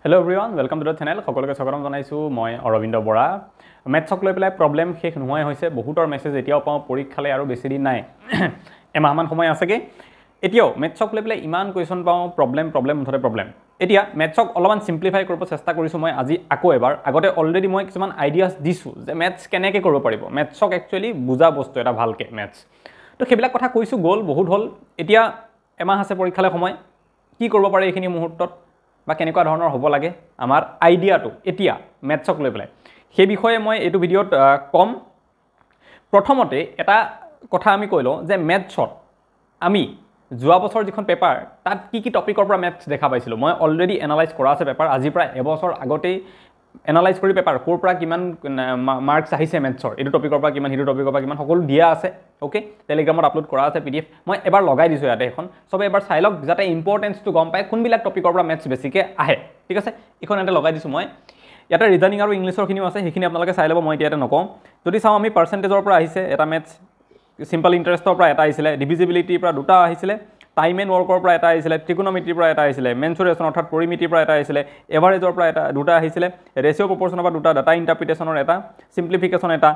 Hello everyone, welcome to the channel. সকলোকে স্বাগতম জনাইছো মই অৰবিন্দ বৰা। ম্যাথছক লৈ পেলাই প্ৰবলেম শেষ নোহোৱাই হৈছে। বহুতৰ মেছেজ এতিয়াও পাওঁ পৰীক্ষালে আৰু বেছি দিন নাই। এমাহমান সময় আছেগে। এতিয়াও ম্যাথছক লৈ পেলাই ইমান কোৱেশ্চন পাওঁ প্ৰবলেম মুঠতে প্ৰবলেম। এতিয়া ম্যাথছক অলপমান সিম্পলিফাই কৰিব চেষ্টা কৰিছো মই আজি আকৌ এবাৰ। আগতে অলৰেডি মই কিছুমান আইডিয়াছ দিছো যে ম্যাথছ কেনেকৈ কৰিব পাৰিব। ম্যাথছক একচুয়ালি বুজা বস্তু এটা ভালকে ম্যাথছ। তো সেইবিলাক কথা কৈছো গ'ল বহুত হ'ল। এতিয়া এমাহ আছে পৰীক্ষালে সময়। কি কৰিব পাৰে এইখিনি মুহূৰ্তত বা কেনেকুৱা ধৰণৰ হ'ব লাগে আমাৰ আইডিয়াটো এতিয়া ম্যাথছক লৈ পেলাই সেই বিষয়ে মই এইটো ভিডিঅ'ত কম। প্ৰথমতে এটা কথা আমি কৈ লওঁ যে ম্যাথছত আমি যোৱা বছৰ যিখন পেপাৰ তাত কি টপিকৰ পৰা ম্যাথছ দেখা পাইছিলোঁ মই অলৰেডি এনালাইজ কৰা আছে পেপাৰ আজি প্ৰায় এবছৰ আগতেই এনালাইজ কৰি পেপাৰ ক'ৰ পৰা কিমান মাৰ্কছ আহিছে ম্যাথছৰ এইটো টপিকৰ পৰা কিমান হিটো টপিকৰ পৰা কিমান সকলো দিয়া আছে ওকে টেলিগ্ৰামত আপলোড কৰা আছে PDF মই এবাৰ লগাই দিছোঁ ইয়াতে এখন সবে এবাৰ চাই লওক যাতে ইম্পৰ্টেন্সটো গম পায় কোনবিলাক টপিকৰ পৰা ম্যাথছ বেছিকৈ আহে ঠিক আছে এখন ইয়াতে লগাই দিছোঁ মই ইয়াতে ৰিজনিং আৰু ইংলিছৰখিনিও আছে সেইখিনি আপোনালোকে চাই ল'ব মই ইয়াতে নকওঁ যদি চাওঁ আমি পাৰ্চেণ্টেজৰ পৰা আহিছে এটা ম্যাথছ সিম্পল ইণ্টাৰেষ্টৰ পৰা এটা আহিছিলে ডিভিজিবিলিটিৰ পৰা দুটা আহিছিলে টাইম এণ্ড ৱৰ্কৰ পৰা এটা আহিছিলে ট্ৰিকোনমিতিৰ পৰা এটা আহিছিলে মেনচুৰেশ্যন অৰ্থাৎ পৰিমিতিৰ পৰা এটা আহিছিলে এভাৰেজৰ পৰা এটা দুটা আহিছিলে ৰেচিঅ' প্ৰপৰ্চনৰ পৰা দুটা ডাটা ইণ্টাৰপ্ৰিটেশ্যনৰ এটা সিম্পলিফিকেশ্যন এটা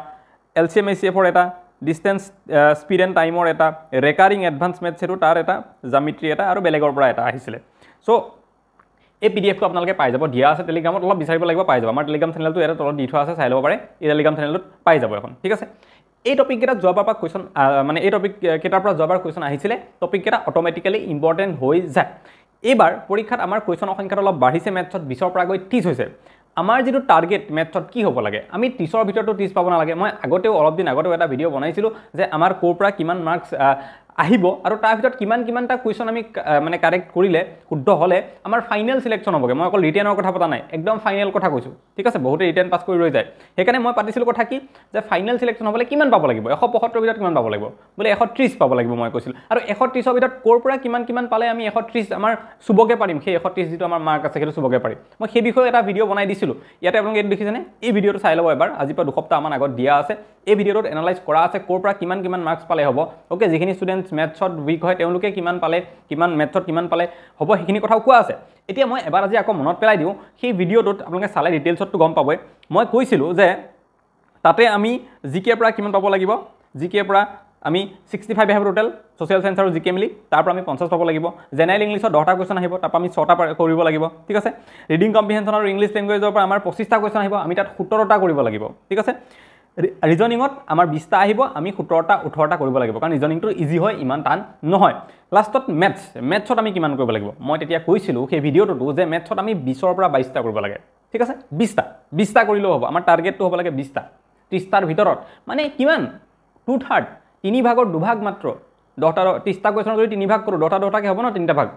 LCM ACFৰ এটা ডিষ্টেন্স স্পীড এণ্ড টাইমৰ এটা ৰেকাৰিং এডভান্স মেথছ সেইটো তাৰ এটা জামিট্ৰি এটা আৰু বেলেগৰ পৰা এটা আহিছিলে চ' এই PDFটো আপোনালোকে পাই যাব দিয়া আছে টেলিগ্ৰামত অলপ বিচাৰিব লাগিব পাই যাব আমাৰ টেলিগ্ৰাম চেনেলটো ইয়াতে তলত দি থোৱা আছে চাই ল'ব পাৰে এই টেলিগ্ৰাম চেনেলটোত পাই যাব এখন ঠিক আছে এই টপিক কেইটা যোৱাবাৰ পৰা কোৱেশ্চন মানে এই টপিক কেইটাৰ পৰা যোৱাবাৰ কোৱেশ্চন আহিছিলে টপিক কেইটা অটোমেটিক্যালি ইম্পৰ্টেন্ট হৈ যায় এইবাৰ পৰীক্ষাত আমাৰ কোৱেশ্চনৰ সংখ্যাটো অলপ বাঢ়িছে ম্যাথছত 20ৰ পৰা গৈ 30 হৈছে আমাৰ যেটো টাৰ্গেট ম্যাথছত কি হ'ব লাগে আমি 30ৰ ভিতৰতো 30 পাব নালাগে মই আগতেও অলপ দিন আগতেও এটা ভিডিঅ' বনাইছিলো যে আমাৰ কোৰ পৰা কিমান মাৰ্কছ আহিব আৰু তাৰ ভিতৰত কিমানটা কোৱেশ্চন আমি মানে কাৰেক্ট কৰিলে শুদ্ধ হলে আমাৰ ফাইনেল সিলেকশন হ'বগে মই অকল ৰিটেনৰ কথা পতা নাই একদম ফাইনেল কথা কৈছো ঠিক আছে বহুতে ৰিটেন পাস কৰি ৰৈ যায় সেইকাৰণে মই পাতিছিলো কথা কি যে ফাইনেল সিলেকশন হ'বলে কিমান পাব লাগিব 175 ভিতৰত কিমান পাব লাগিব বলে 130 পাব লাগিব মই কৈছিল আৰু 130ৰ ভিতৰত কোৰ পৰা কিমান পালে আমি 130 আমাৰ সুবগে পাৰিম সেই 130 যিটো আমাৰ মাৰ্ক আছে সেইটো সুবগে পাৰিম মই সেই বিষয়ে এটা ভিডিঅ' বনাই দিছিলো ইয়াতে আপোনালোকে এইটো দেখিছেনে এই ভিডিঅ'টো চাই ল'ব এবাৰ আজি পৰা দুসপ্তাহ মান আগত দিয়া আছে এই ভিডিঅ'টোত এনালাইজ কৰা আছে কোৰ পৰা কিমান মাৰ্কছ পালে হ'ব ওকে যিখিনি ষ্টুডেন্টস ম্যাথছত উইক হয় তেওঁলোকে কিমান পালে কিমান ম্যাথছত কিমান পালে হ'ব সেইখিনি কথাও কোৱা আছে এতিয়া মই এবাৰ আজি আকৌ মনত পেলাই দিওঁ সেই ভিডিঅ'টোত আপোনালোকে চালে ডিটেইলছতটো গম পাবই মই কৈছিলো যে তাতে আমি জিকে পৰা কিমান পাব লাগিব জিকে পৰা আমি 65 আহিব টোটাল সোশ্যাল সায়েন্স আৰু জিকে মিলি তাৰ পৰা আমি 50 পাব লাগিব জেনাৰেল ইংলিছত 10টা কোৱেশ্চন আহিব তাৰ পৰা আমি 6টা কৰিব লাগিব ঠিক আছে ৰিডিং কম্প্ৰিহেনচন আৰু ইংলিছ ল্যাঙ্গুৱেজৰ পৰা আমাৰ 25টা কোৱেশ্চন আহিব আমি তাত 17টা কৰিব লাগিব ঠিক আছে ৰিজনিঙত আমাৰ 20টা আহিব আমি 17টা 18টা কৰিব লাগিব কাৰণ ৰিজনিংটো ইজি হয় ইমান টান নহয় লাষ্টত ম্যাথছত আমি কিমান কৰিব লাগিব মই তেতিয়া কৈছিলো সেই ভিডিঅ'টো যে ম্যাথছত আমি 20ৰ পৰা 22টা কৰিব লাগে ঠিক আছে 20টা কৰিলেও হ'ব আমাৰ টাৰ্গেটটো হ'ব লাগে 20টা 30টাৰ ভিতৰত মানে কিমান 2/3 তিনি ভাগৰ দুভাগ মাত্ৰ 10টা 30টা কোৱেশ্চন কৰি তিনি ভাগ কৰো 10টা কে হ'ব না তিনিটা ভাগ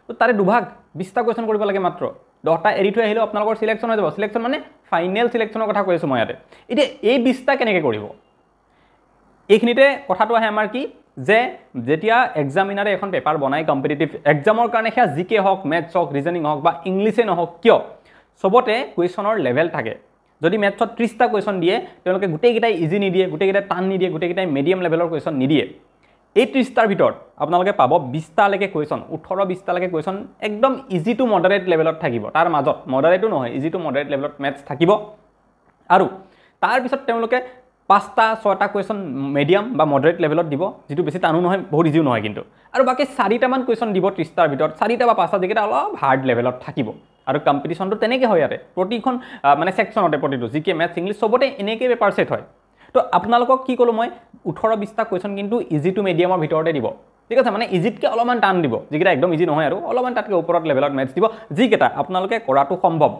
তো তাৰে দুভাগ 20টা কোৱেশ্চন কৰিব লাগে মাত্ৰ 10টা এৰি থৈ আহিলে আপোনালোকৰ সিলেকশন হৈ যাব সিলেকশন মানে ফাইনেল সিলেকশনৰ কথা কৈছো মই ইয়াতে এতিয়া এই 20টা কেনেকৈ কৰিব এইখিনিতে কথাটো আহে আমাৰ কি যে যেতিয়া এক্সামিনাৰে এখন পেপাৰ বনাই কম্পিটিটিভ এক্সামৰ কাৰণে হেয়া জিকে হওক ম্যাথছ হওক ৰিজনিং হওক বা ইংলিছে নহওক কিয় সবতে কোৱেশ্চনৰ লেভেল থাকে যদি ম্যাথছত 30টা কোৱেশ্চন দিয়ে তেওঁলোকে গোটেইকেইটাই ইজি নিদিয়ে গোটেইকেইটাই টান নিদিয়ে গোটেইকেইটাই মিডিয়াম লেভেলৰ কোৱেশ্চন নিদিয়ে এই 30টাৰ ভিতৰত আপোনালোকে পাব 20টা লৈকে কোৱেশ্চন 18-20টা লৈকে কোৱেশ্চন একদম ইজি টু মডাৰেট লেভেলত থাকিব তাৰ মাজত মডাৰেটো নহয় ইজি টু মডাৰেট লেভেলত ম্যাথছ থাকিব আৰু তাৰ পিছত তেওঁলোকে 5টা 6টা কোৱেশ্চন মিডিয়াম বা মডাৰেট লেভেলত দিব যেটো বেছি টানো নহয় বহুত ইজিও নহয় কিন্তু আৰু বাকি 4টা মান কোৱেশ্চন দিব 30টাৰ ভিতৰত 4টা বা 5টা যেকেইটা অলপ হাৰ্ড লেভেলত থাকিব আৰু কম্পিটিশনটো তেনেকৈ হয় ইয়াতে প্ৰতিখন মানে সেকশনতে প্ৰতিটো জিকে ম্যাথছ ইংলিছ সবতে এনেকৈ পেপাৰ সেট হয় তো আপোনালোকক কি কলো মই 18-20টা কোৱেশ্চন কিন্তু ইজি টু মিডিয়ামৰ ভিতৰতে দিব ঠিক আছে মানে ইজিতকে অলপমান টান দিব যেকেইটা একদম ইজি নহয় আৰু অলপমান তাতকে ওপৰত লেভেলত ম্যাথছ দিব যিকেইটা আপোনালোকে কৰাটো সম্ভৱ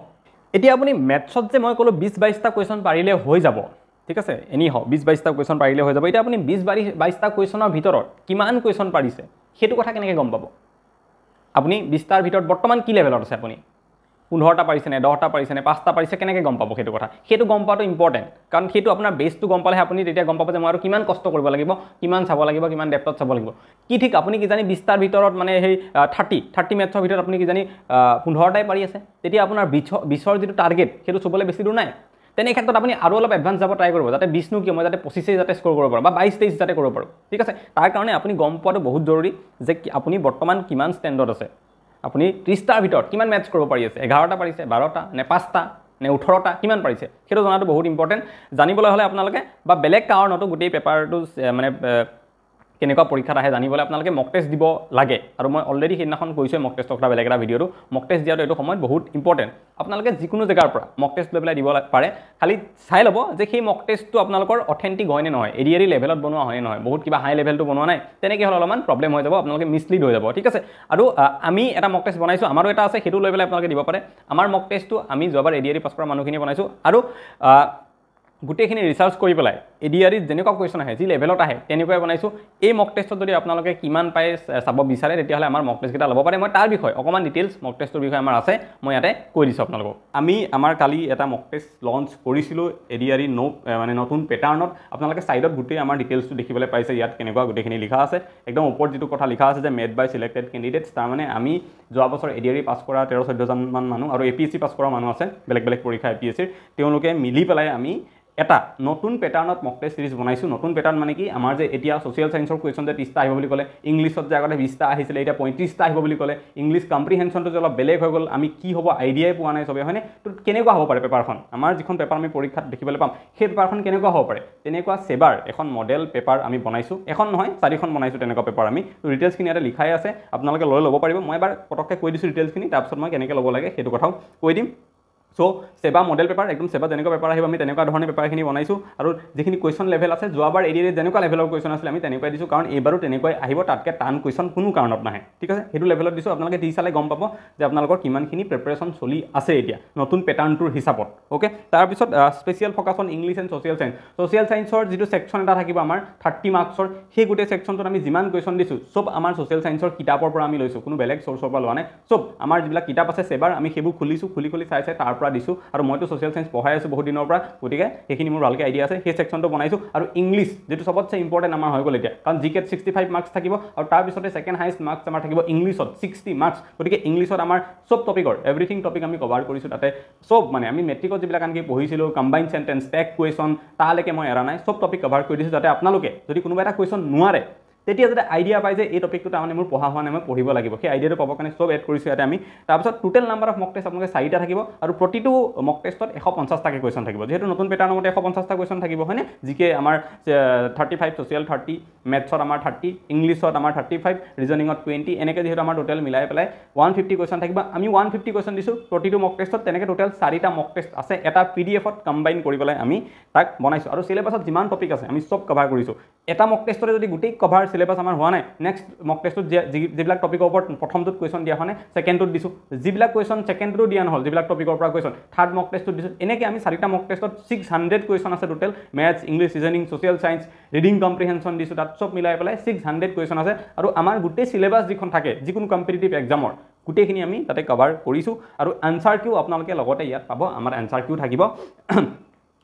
এতিয়া আপুনি ম্যাথছত যে মই কলো 20-22টা কোৱেশ্চন পাৰিলে হৈ যাব ঠিক আছে এনি হ 20-22টা কোৱেশ্চন পাৰিলে হৈ যাব এতিয়া আপুনি 20-22টা কোৱেশ্চনৰ ভিতৰত কিমান কোৱেশ্চন পাৰিছে সেইটো কথা কেনেকৈ গম পাব আপুনি 20টাৰ ভিতৰত বৰ্তমান কি লেভেলত আছে আপুনি 15টা পাৰিছে নে 10টা পাৰিছে নে 5টা পাৰিছে কেনেকৈ গম পাব সেইটো কথা সেইটো গম পাটো ইম্পৰ্টেন্ট কাৰণ সেইটো আপোনাৰ বেসটো গম পালে আপুনি তেতিয়া গম পাব যে মই আৰু কিমান কষ্ট কৰিব লাগিব কিমান চাব লাগিব কিমান ডেপথত চাব লাগিব কি ঠিক আপুনি কি জানি 20টাৰ ভিতৰত মানে সেই 30 মেথছৰ ভিতৰত আপুনি কি জানি 15টাই পাৰি আছে তেতিয়া আপোনাৰ 20ৰ যেটো টাৰ্গেট সেইটো চবলে বেছি দূৰ নাই তেনে ক্ষেত্ৰত আপুনি আৰু অলপ এডভান্স যাব ট্ৰাই কৰিব যাতে 20 নো কি মই যাতে 25 যাতে স্কোৰ কৰিব পাৰো বা 22-23 যাতে কৰিব পাৰো ঠিক আছে তাৰ কাৰণে আপুনি গম পোৱাটো বহুত জৰুৰী যে আপুনি বৰ্তমান কিমান ষ্টেণ্ডাৰ্ড আছে আপুনি 30টাৰ ভিতৰত কিমান মেথছ কৰিব পাৰি আছে 11টা পাৰিছে 12টা নে 5টা নে 18টা কিমান পাৰিছে সেইটো জনাটো বহুত ইম্পৰ্টেণ্ট জানিবলৈ হ'লে আপোনালোকে বা বেলেগ কাৰণতো গোটেই পেপাৰটো মানে কেনেকুৱা পৰীক্ষাত আহে জানিবলৈ আপোনালোকে মক টেষ্ট দিব লাগে আৰু মই অলৰেডি সেইদিনাখন কৈছোঁ মক টেষ্টৰ কথা বেলেগ এটা ভিডিঅ'টো মক টেষ্ট দিয়াটো এইটো সময়ত বহুত ইম্পৰ্টেণ্ট আপোনালোকে যিকোনো জেগাৰ পৰা মক টেষ্ট লৈ পেলাই দিব পাৰে খালি চাই ল'ব যে সেই মক টেষ্টটো আপোনালোকৰ অথেণ্টিক হয় নে নহয় এডিআৰি লেভেলত বনোৱা হয় নে নহয় বহুত কিবা হাই লেভেলটো বনোৱা নাই তেনেকৈ হ'লে অলপমান প্ৰব্লেম হৈ যাব আপোনালোকে মিছলিড হৈ যাব ঠিক আছে আৰু আমি এটা মক টেষ্ট বনাইছোঁ আমাৰো এটা আছে সেইটো লৈ পেলাই আপোনালোকে দিব পাৰে আমাৰ মক টেষ্টটো আমি যোৱাবাৰ এডিআৰি পাছ কৰা মানুহখিনি বনাইছোঁ আৰু গোটেইখিনি ৰিচাৰ্চ কৰি পেলাই এডিআৰিত যেনেকুৱা কুৱেশ্যন আহে যি লেভেলত আহে তেনেকুৱাই বনাইছোঁ এই মক টেষ্টত যদি আপোনালোকে কিমান পাই চাব বিচাৰে তেতিয়াহ'লে আমাৰ মক টেষ্টকেইটা ল'ব পাৰে মই তাৰ বিষয়ে অকণমান ডিটেইলছ মক টেষ্টৰ বিষয়ে আমাৰ আছে মই ইয়াতে কৈ দিছোঁ আপোনালোকক আমি আমাৰ কালি এটা মক টেষ্ট লঞ্চ কৰিছিলোঁ এডিআৰি মানে নতুন পেটাৰ্ণত আপোনালোকে ছাইডত গোটেই আমাৰ ডিটেইলছটো দেখিবলৈ পাইছে ইয়াত কেনেকুৱা গোটেইখিনি লিখা আছে একদম ওপৰত যিটো কথা লিখা আছে যে মেড বাই চিলেক্টেড কেণ্ডিডেটছ তাৰমানে আমি যোৱা বছৰ এডিআৰি পাছ কৰা 13-14জনমান মানুহ আৰু এপিএছচি পাছ কৰা মানুহ আছে বেলেগ বেলেগ পৰীক্ষা এপিএছচিৰ তেওঁলোকে মিলি পেলাই আমি এটা নতুন পেটাৰ্ণত মক টেষ্ট সিৰিজ বনাইছোঁ নতুন পেটাৰ্ণ মানে কি আমাৰ যে এতিয়া ছ'চিয়েল ছায়েন্সৰ কুৱেশ্যন যে 30টা আহিব বুলি ক'লে ইংলিছত যে আগতে 20টা আহিছিলে এতিয়া 35টা আহিব বুলি ক'লে ইংলিছ কম্প্ৰিহেনশ্যনটো যে অলপ বেলেগ হৈ গ'ল আমি কি হ'ব আইডিয়াই পোৱা নাই চবেই হয়নে তো কেনেকুৱা হ'ব পাৰে পেপাৰখন আমাৰ যিখন পেপাৰ আমি পৰীক্ষাত দেখিবলৈ পাম সেই পেপাৰখন কেনেকুৱা হ'ব পাৰে তেনেকুৱা সেবাৰ এখন মডেল পেপাৰ আমি বনাইছোঁ এখন নহয় 4খন বনাইছোঁ তেনেকুৱা পেপাৰ আমি তো ডিটেইলছখিনি ইয়াতে লিখাই আছে আপোনালোকে লৈ ল'ব পাৰিব মই এবাৰ পটককৈ কৈ দিছোঁ ডিটেইলছখিনি তাৰপিছত মই কেনেকৈ ল'ব লাগে সেইটো কথাও কৈ দিম সো সেবা মডেল পেপাৰ একদম সেবা যেনেকুৱা পেপাৰ আহিব আমি তেনেকুৱা ধৰণে পেপাৰখিনি বনাইছোঁ আৰু যিখিনি কুৱেশ্যন লেভেল আছে যোৱাবাৰ এডিআৰিত যেনেকুৱা লেভেলৰ কুৱেশ্যন আছিলে আমি তেনেকুৱাই দিছোঁ কাৰণ এইবাৰো তেনেকুৱাই আহিব তাতকৈ টান কুৱেশ্যন কোনো কাৰণত নাহে ঠিক আছে সেইটো লেভেলত দিছোঁ আপোনালোকে দি চালে গম পাব যে আপোনালোকৰ কিমানখিনি প্ৰিপাৰেশ্যন চলি আছে এতিয়া নতুন পেটাৰ্ণটোৰ হিচাপত অ'কে তাৰপিছত special focus on English and social ছায়েন্সৰ যিটো ছেকশ্যন এটা থাকিব আমাৰ 30 মাৰ্কছৰ সেই গোটেই ছেকশ্যনটোত আমি যিমান কুৱেশ্যন দিছোঁ চব আমাৰ ছ'চিয়েল ছায়েন্সৰ কিতাপৰ পৰা আমি লৈছোঁ কোনো বেলেগ চ'ৰ্চৰ পৰা লোৱা নাই চব আমাৰ যিবিলাক কিতাপ আছে সেবাৰ আমি সেইবোৰ খুলিছোঁ খুলি চাই তাৰ পৰা দিছোঁ আৰু মইতো ছ'চিয়েল ছায়েন্স পঢ়াই আছোঁ বহুত দিনৰ পৰা গতিকে সেইখিনি মোৰ ভালকৈ আইডিয়া আছে সেই ছেকশ্যনটো বনাইছোঁ আৰু ইংলিছ যিটো চবতছে ইম্পৰ্টেণ্ট আমাৰ হৈ গ'ল এতিয়া কাৰণ জিকেত 65 মাৰ্কছ থাকিব আৰু তাৰপিছতে ছেকেণ্ড হাইষ্ট মাৰ্কছ আমাৰ থাকিব ইংলিছত 60 মাৰ্কছ গতিকে ইংলিছত আমাৰ চব টপিকৰ এভৰিথিং টপিক আমি কভাৰ কৰিছোঁ তাতে চব মানে আমি মেট্ৰিকত যিবিলাক আনকি পঢ়িছিলোঁ কম্বাইন চেণ্টেন্স টেক কুৱেশ্যন তালৈকে মই এৰা নাই চব টপিক কভাৰ কৰি দিছোঁ যাতে আপোনালোকে যদি কোনোবা এটা কুৱেশ্যন নোৱাৰে তেতিয়া যাতে আইডিয়া পাই যে এই টপিকটো তাৰমানে মোৰ পঢ়া হোৱা নাই মই পঢ়িব লাগিব সেই আইডিয়াটো পাবৰ কাৰণে চব এড কৰিছোঁ ইয়াতে আমি তাৰপিছত total number of mock test আপোনালোকে 4টা থাকিব আৰু প্ৰতিটো মক টেষ্টত 150টাকৈ কুৱেশ্যন থাকিব যিহেতু নতুন পেটাৰ্ণৰ মতে 150টা কুৱেশ্যন থাকিব হয়নে জিকে আমাৰ 35 ছ'চিয়েল 30 মেথছত আমাৰ 30 ইংলিছত আমাৰ 35 ৰিজনিঙত 20 এনেকৈ যিহেতু আমাৰ টোটেল মিলাই পেলাই 150 কুৱেশ্যন থাকিব আমি 150 কুৱেশ্যন দিছোঁ প্ৰতিটো মক টেষ্টত তেনেকৈ টোটেল 4টা মক টেষ্ট আছে এটা পিডিএফত কম্বাইন কৰি পেলাই আমি তাক বনাইছোঁ আৰু চিলেবাছত যিমান টপিক আছে আমি চব কভাৰ কৰিছোঁ এটা মক টেষ্টতে যদি গোটেই কভাৰ সিলেবাস আমাৰ হোৱা নাই নেক্সট মক টেষ্টত যিবিলাক টপিকৰ ওপৰত প্ৰথমটোত কুৱেশ্যন দিয়া হোৱা নাই ছেকেণ্ডটোত দিছোঁ যিবিলাক কুৱেশ্যন ছেকেণ্ডটো দিয়া নহ'ল যিবিলাক টপিকৰ পৰা কুৱেশ্যন থাৰ্ড মক টেষ্টত দিছোঁ এনেকৈ আমি 4টা মক টেষ্টত 600 কুৱেশ্যন আছে total maths English reasoning social science reading comprehension দিছোঁ তাত চব মিলাই পেলাই 600 কুৱেশ্যন আছে আৰু আমাৰ গোটেই চিলেবাছ যিখন থাকে যিকোনো কম্পিটিটিভ এক্সামৰ গোটেইখিনি আমি তাতে কভাৰ কৰিছোঁ আৰু আনচাৰ কিউ আপোনালোকে লগতে ইয়াত পাব আমাৰ আনচাৰ কিউ থাকিব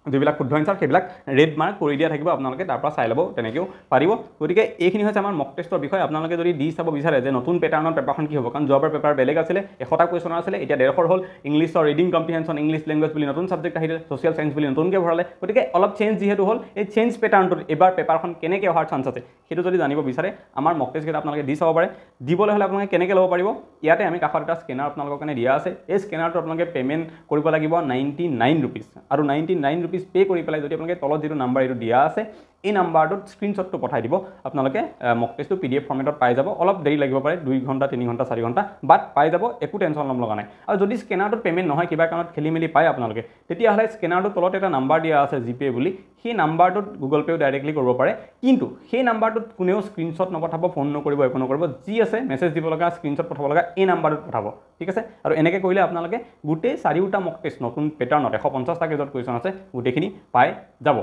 যিবিলাক শুদ্ধ এনচাৰ সেইবিলাক ৰেড মাৰ্ক কৰি দিয়া থাকিব আপোনালোকে তাৰ পৰা চাই ল'ব তেনেকৈও পাৰিব গতিকে এইখিনি হৈছে আমাৰ মক টেষ্টৰ বিষয়ে আপোনালোকে যদি দি চাব বিচাৰে যে নতুন পেটাৰ্ণৰ পেপাৰখন কি হ'ব কাৰণ যোৱাবাৰ পেপাৰ বেলেগ আছিলে 100টা কুৱেশ্যন আছিলে এতিয়া 150 হ'ল ইংলিছৰ ৰিডিং কম্প্ৰিহেনশ্যন ইংলিছ লেংগুৱেজ বুলি নতুন ছাবজেক্ট আহিলে ছ'চিয়েল ছায়েন্স বুলি নতুনকৈ ভৰালে গতিকে অলপ চেঞ্জ যিহেতু হ'ল এই চেঞ্জ পেটাৰ্ণটোত এবাৰ পেপাৰখন কেনেকৈ অহাৰ চান্স আছে সেইটো যদি জানিব বিচাৰে আমাৰ মক টেষ্টকেইটা আপোনালোকে দি চাব পাৰে দিবলৈ হ'লে আপোনালোকে কেনেকৈ ল'ব পাৰিব ইয়াতে আমি কাষত এটা স্কেনাৰ আপোনালোকৰ কাৰণে দিয়া আছে এই স্কেনাৰটো আপোনালোকে পে'মেণ্ট কৰিব লাগিব 99 ৰুপিজ আৰু 99 ৰুপিজ পে' কৰি পেলাই যদি আপোনালোকে তলত যিটো নাম্বাৰ এইটো দিয়া আছে এই নাম্বাৰটোত স্ক্ৰীনশ্বটটো পঠাই দিব আপোনালোকে মক টেষ্টটো পিডিএফ ফৰ্মেটত পাই যাব অলপ দেৰি লাগিব পাৰে 2 ঘণ্টা 3 ঘণ্টা 4 ঘণ্টা বাট পাই যাব একো টেনশ্যন ল'ব লগা নাই আৰু যদি স্কেনাৰটোত পে'মেণ্ট নহয় কিবা কাৰণত খেলি মেলি পায় আপোনালোকে তেতিয়াহ'লে স্কেনাৰটোৰ তলত এটা নাম্বাৰ দিয়া আছে জিপে' বুলি সেই নাম্বাৰটোত গুগল পে'ও ডাইৰেক্টলি কৰিব পাৰে কিন্তু সেই নাম্বাৰটোত কোনেও স্ক্ৰীনশ্বট নপঠাব ফোন নকৰিব একো নকৰিব যি আছে মেছেজ দিব লগা স্ক্ৰীনশ্বট পঠাব লগা এই নাম্বাৰটোত পঠাব ঠিক আছে আৰু এনেকৈ কৰিলে আপোনালোকে গোটেই 4টা মক টেষ্ট নতুন পেটাৰ্ণত 150টা কেজত কুৱেশ্যন আছে গোটেইখিনি পাই যাব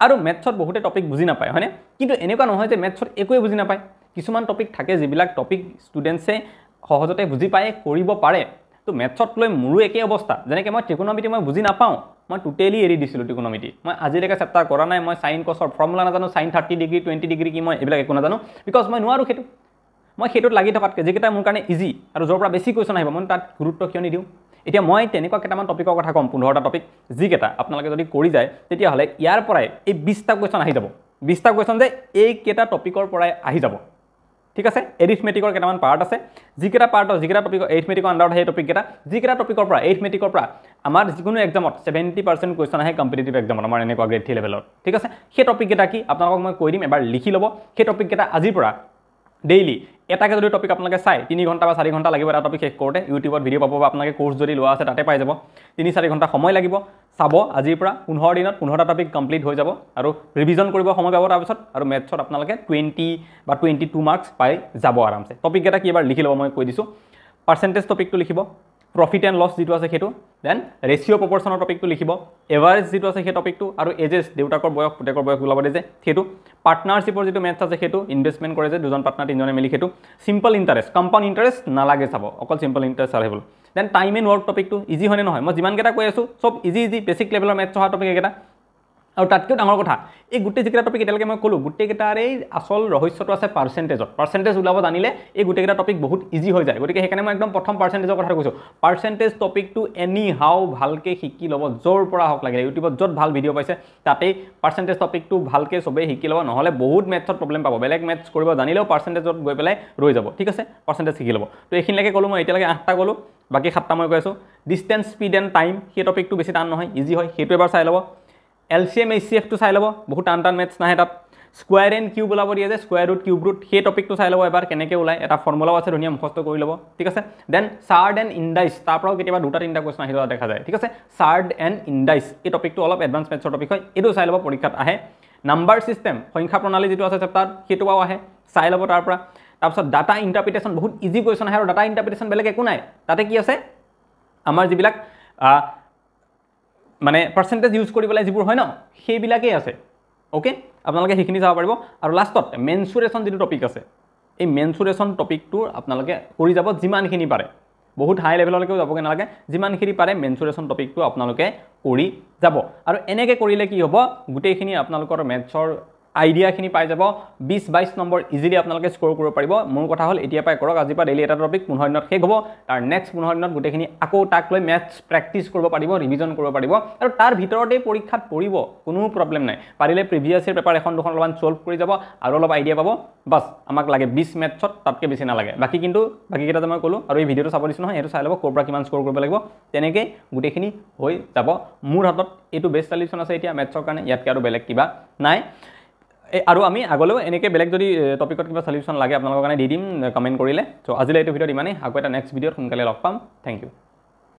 আৰু মেথছত বহুতে টপিক বুজি নাপায় হয়নে কিন্তু এনেকুৱা নহয় যে মেথছত একোৱে বুজি নাপায় কিছুমান টপিক থাকে যিবিলাক টপিক ষ্টুডেণ্টছে সহজতে বুজি পায় কৰিব পাৰে তো মেথছত লৈ মোৰো একেই অৱস্থা যেনেকৈ মই ট্ৰিকোনমিতি মই বুজি নাপাওঁ মই টোটেলি এৰি দিছিলোঁ ট্ৰিকোনমিতি মই আজিলৈকে চেপ্টাৰ কৰা নাই মই সাইন কছৰ ফৰ্মুলা নাজানো সাইন 30 ডিগ্ৰী 20 ডিগ্ৰী কি মই এইবিলাক একো নাজানো বিকজ মই নোৱাৰোঁ সেইটো মই সেইটোত লাগি থকাতকৈ যিকেইটা মোৰ কাৰণে ইজি আৰু য'ৰ পৰা বেছি কুৱেশ্যন আহিব মই তাত গুৰুত্ব কিয় নিদিওঁ এতিয়া মই তেনেকুৱা কেইটামান টপিকৰ কথা ক'ম 15টা টপিক যিকেইটা আপোনালোকে যদি কৰি যায় তেতিয়াহ'লে ইয়াৰ পৰাই এই 20টা কুৱেশ্যন আহি যাব 20টা কুৱেশ্যন যে এইকেইটা টপিকৰ পৰাই আহি যাব ঠিক আছে এৰিথমেটিকৰ কেইটামান পাৰ্ট আছে যিকেইটা পাৰ্টৰ যিকেইটা টপিকৰ এৰিথমেটিকৰ আণ্ডাৰত সেই টপিককেইটা যিকেইটা টপিকৰ পৰা এৰিথমেটিকৰ পৰা আমাৰ যিকোনো এক্সামত 70% কুৱেশ্যন আহে কম্পিটিটিভ এক্সামত আমাৰ এনেকুৱা গ্ৰেড 3 লেভেলত ঠিক আছে সেই টপিককেইটা কি আপোনালোকক মই কৈ দিম এবাৰ লিখি ল'ব সেই টপিককেইটা আজিৰ পৰা ডেইলি এটাকে যদি টপিক আপোনালোকে চাই 3 ঘণ্টা বা 4 ঘণ্টা লাগিব এটা টপিক শেষ কৰোঁতে ইউটিউবত ভিডিঅ' পাব বা আপোনালোকে কোৰ্চ যদি লোৱা আছে তাতে পাই যাব 3-4 ঘণ্টা সময় লাগিব চাব আজিৰ পৰা 15 দিনত 15টা টপিক কমপ্লিট হৈ যাব আৰু ৰিভিজন কৰিব সময় পাব তাৰপিছত আৰু মেথছত আপোনালোকে 20 বা 22 মাৰ্কছ পাই যাব আৰামছে টপিককেইটা কি এবাৰ লিখি ল'ব মই কৈ দিছোঁ পাৰ্চেণ্টেজ টপিকটো লিখিব প্ৰফিট এণ্ড লছ যিটো আছে সেইটো দেন ৰেচিঅ' প্ৰপৰ্চনৰ টপিকটো লিখিব এভাৰেজ যিটো আছে সেই টপিকটো আৰু এজেছ দেউতাকৰ বয়স পুতেকৰ বয়স ওলাব দিয়ে যে সেইটো পাৰ্টনাৰশ্বিপৰ যিটো মেথছ আছে সেইটো ইনভেষ্টমেণ্ট কৰে যে দুজন পাৰ্টনাৰ তিনিজনে মিলি সেইটো চিম্পল ইণ্টাৰেষ্ট কম্পাউণ্ড ইণ্টাৰেষ্ট নালাগে চাব অকল চিম্পল ইণ্টাৰেষ্ট চালে হ'ল দেন টাইম এণ্ড ৱৰ্ক টপিকটো ইজি হয়নে নহয় মই যিমানকেইটা কৈ আছোঁ চব ইজি বেছিক লেভেলৰ মেথছ অহা টপিক এইকেইটা আৰু তাতকৈও ডাঙৰ কথা এই গোটেই যিকেইটা টপিক এতিয়ালৈকে মই ক'লোঁ গোটেইকেইটাৰেই আচল ৰহস্যটো আছে পাৰ্চেণ্টেজ ওলাব জানিলে এই গোটেইকেইটা টপিক বহুত ইজি হৈ যায় গতিকে সেইকাৰণে মই একদম প্ৰথম পাৰ্চেণ্টেজৰ কথা কৈছোঁ পাৰ্চেণ্টেজ টপিকটো এনি হাও ভালকৈ শিকি ল'ব য'ৰ পৰা হওক লাগিলে ইউটিউবত য'ত ভাল ভিডিঅ' পাইছে তাতেই পাৰ্চেণ্টেজ টপিকটো ভালকৈ চবেই শিকি ল'ব নহ'লে বহুত মেথছত প্ৰব্লেম পাব বেলেগ মেথছ কৰিব জানিলেও পাৰ্চেণ্টেজত গৈ পেলাই ৰৈ যাব ঠিক আছে পাৰ্চেণ্টেজ শিকি ল'ব তো এইখিনিলৈকে ক'লোঁ মই এতিয়ালৈকে 8টা ক'লোঁ বাকী 7টা মই কৈ আছোঁ ডিষ্টেঞ্চ স্পীড এণ্ড টাইম সেই টপিকটো বেছি টান নহয় ইজি হয় সেইটো এবাৰ চাই ল'ব LCM HCFটো চাই ল'ব বহুত টান মেথছ নাহে তাত স্কোয়াৰ এণ্ড কিউব ওলাব দিয়ে যে স্কোয়াৰ ৰুট কিউব ৰুট সেই টপিকটো চাই ল'ব এবাৰ কেনেকৈ ওলায় এটা ফৰ্মুলাও আছে ধুনীয়া মুখস্থ কৰি ল'ব ঠিক আছে দেন চাৰ্ড এণ্ড ইণ্ডাইচ তাৰ পৰাও কেতিয়াবা 2-3টা কুৱেশ্যন আহি যোৱা দেখা যায় ঠিক আছে চাৰ্ড এণ্ড ইণ্ডাইচ এই টপিকটো অলপ এডভান্স মেথছৰ টপিক হয় এইটো চাই ল'ব পৰীক্ষাত আহে নাম্বাৰ ছিষ্টেম সংখ্যা প্ৰণালী যিটো আছে চেপ্টাৰ সেইটোও আহে চাই ল'ব তাৰ পৰা তাৰপিছত ডাটা ইণ্টাৰপ্ৰিটেশ্যন বহুত ইজি কুৱেশ্যন আহে আৰু ডাটা ইণ্টাৰপ্ৰিটেশ্যন বেলেগ একো নাই তাতে কি আছে আমাৰ যিবিলাক মানে পাৰ্চেণ্টেজ ইউজ কৰি পেলাই যিবোৰ হয় ন সেইবিলাকেই আছে অ'কে আপোনালোকে সেইখিনি চাব পাৰিব আৰু লাষ্টত মেনচুৰেশ্যন যিটো টপিক আছে এই মেনচুৰেশ্যন টপিকটো আপোনালোকে কৰি যাব যিমানখিনি পাৰে বহুত হাই লেভেললৈকেও যাবগৈ নালাগে যিমানখিনি পাৰে মেনচুৰেশ্যন টপিকটো আপোনালোকে কৰি যাব আৰু এনেকৈ কৰিলে কি হ'ব গোটেইখিনি আপোনালোকৰ মেথছৰ আইডিয়াখিনি পাই যাব 20-22 নম্বৰ ইজিলি আপোনালোকে স্ক'ৰ কৰিব পাৰিব মোৰ কথা হ'ল এতিয়া পাই কৰক আজিৰ পৰা ডেইলি এটা টপিক 15 দিনত শেষ হ'ব তাৰ নেক্সট 15 দিনত গোটেইখিনি আকৌ তাক লৈ মেথছ প্ৰেক্টিছ কৰিব পাৰিব ৰিভিজন কৰিব পাৰিব আৰু তাৰ ভিতৰতে পৰীক্ষাত পৰিব কোনো প্ৰব্লেম নাই পাৰিলে প্ৰিভিয়াছ ইয়েৰ পেপাৰ এখন দুখন অলপমান ছল্ভ কৰি যাব আৰু অলপ আইডিয়া পাব বাছ আমাক লাগে 20 মেথছত তাতকৈ বেছি নালাগে বাকীকেইটা যে মই ক'লোঁ আৰু এই ভিডিঅ'টো চাব দিছোঁ নহয় সেইটো চাই ল'ব ক'ৰ পৰা কিমান স্ক'ৰ কৰিব লাগিব তেনেকৈ গোটেইখিনি হৈ যাব মোৰ হাতত এইটো বেষ্ট সলিউশ্যন আছে এতিয়া মেথছৰ কাৰণে ইয়াতকৈ আৰু বেলেগ কিবা নাই আৰু আমি আগলৈও এনেকৈ বেলেগ যদি টপিকত কিবা সলিউশ্যন লাগে আপোনালোকৰ কাৰণে দি দিম কমেণ্ট কৰিলে চ' আজিলৈ এইটো ভিডিঅ'ত ইমানেই আকৌ এটা নেক্সট ভিডিঅ'ত সোনকালে লগ পাম থেংক ইউ